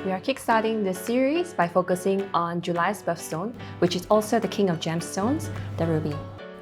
We are kickstarting this series by focusing on July's birthstone, which is also the king of gemstones, the ruby.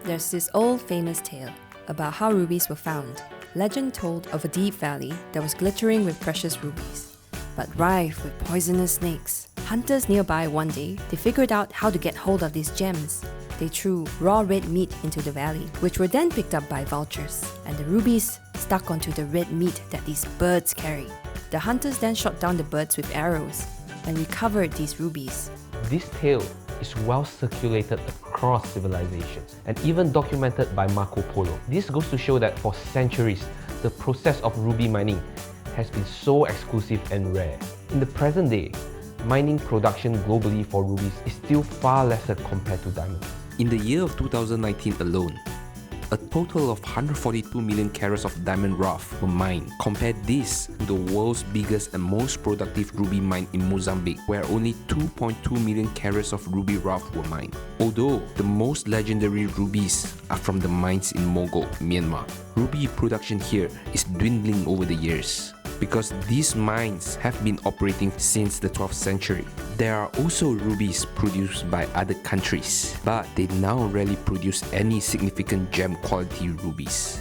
There's this old famous tale about how rubies were found. Legend told of a deep valley that was glittering with precious rubies, but rife with poisonous snakes. Hunters nearby one day, they figured out how to get hold of these gems. They threw raw red meat into the valley, which were then picked up by vultures, and the rubies stuck onto the red meat that these birds carry. The hunters then shot down the birds with arrows and recovered these rubies. This tale is well circulated across civilizations and even documented by Marco Polo. This goes to show that for centuries, the process of ruby mining has been so exclusive and rare. In the present day, mining production globally for rubies is still far lesser compared to diamonds. In the year of 2019 alone, a total of 142 million carats of diamond rough were mined. Compare this to the world's biggest and most productive ruby mine in Mozambique, where only 2.2 million carats of ruby rough were mined. Although the most legendary rubies are from the mines in Mogok, Myanmar, ruby production here is dwindling over the years. Because these mines have been operating since the 12th century. There are also rubies produced by other countries, but they now rarely produce any significant gem quality rubies.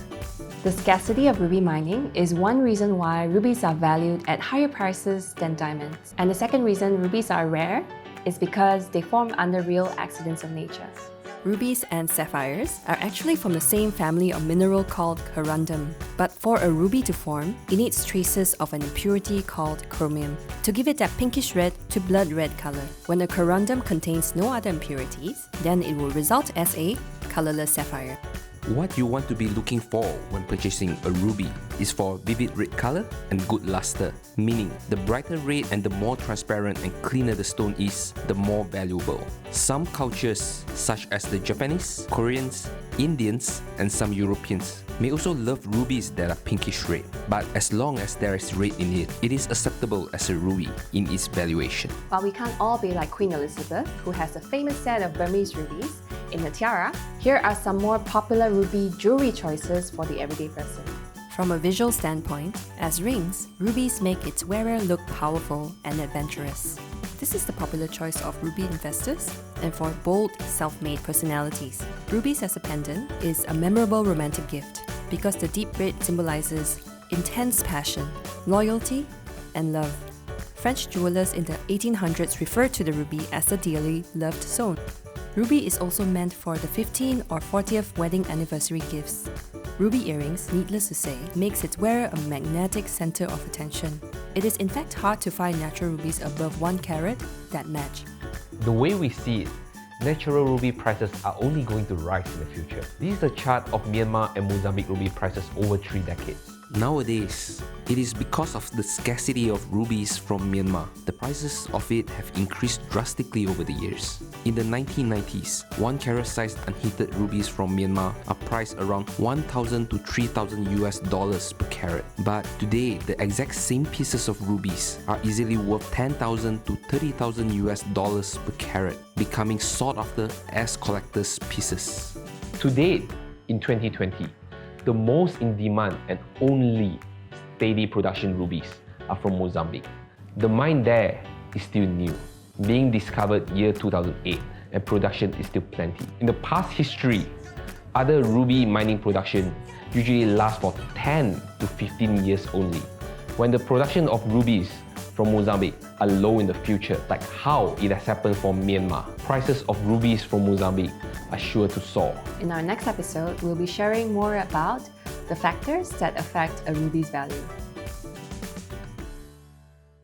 The scarcity of ruby mining is one reason why rubies are valued at higher prices than diamonds. And the second reason rubies are rare is because they form under real accidents of nature. Rubies and sapphires are actually from the same family of mineral called corundum. But for a ruby to form, it needs traces of an impurity called chromium to give it that pinkish red to blood red color. When a corundum contains no other impurities, then it will result as a colorless sapphire. What you want to be looking for when purchasing a ruby is for vivid red color and good luster, meaning the brighter red and the more transparent and cleaner the stone is, the more valuable. Some cultures, such as the Japanese, Koreans, Indians, and some Europeans, may also love rubies that are pinkish red, but as long as there is red in it, it is acceptable as a ruby in its valuation. While we can't all be like Queen Elizabeth, who has a famous set of Burmese rubies in her tiara, here are some more popular ruby jewelry choices for the everyday person. From a visual standpoint, as rings, rubies make its wearer look powerful and adventurous. This is the popular choice of ruby investors and for bold, self-made personalities. Rubies as a pendant is a memorable romantic gift because the deep red symbolizes intense passion, loyalty, and love. French jewelers in the 1800s referred to the ruby as the dearly loved stone. Ruby is also meant for the 15th or 40th wedding anniversary gifts. Ruby earrings, needless to say, makes its wearer a magnetic center of attention. It is in fact hard to find natural rubies above 1 carat that match. The way we see it, natural ruby prices are only going to rise in the future. This is a chart of Myanmar and Mozambique ruby prices over 3 decades. Nowadays, it is because of the scarcity of rubies from Myanmar. The prices of it have increased drastically over the years. In the 1990s, 1 carat sized unheated rubies from Myanmar are priced around $1,000 to $3,000 per carat. But today, the exact same pieces of rubies are easily worth $10,000 to $30,000 per carat, becoming sought after as collector's pieces. To date, in 2020, the most in demand and only steady production rubies are from Mozambique. The mine there is still new, being discovered year 2008, and production is still plenty. In the past history, other ruby mining production usually lasts for 10 to 15 years only. When the production of rubies from Mozambique are low in the future, like how it has happened for Myanmar, prices of rubies from Mozambique are sure to soar. In our next episode, we'll be sharing more about the factors that affect a ruby's value.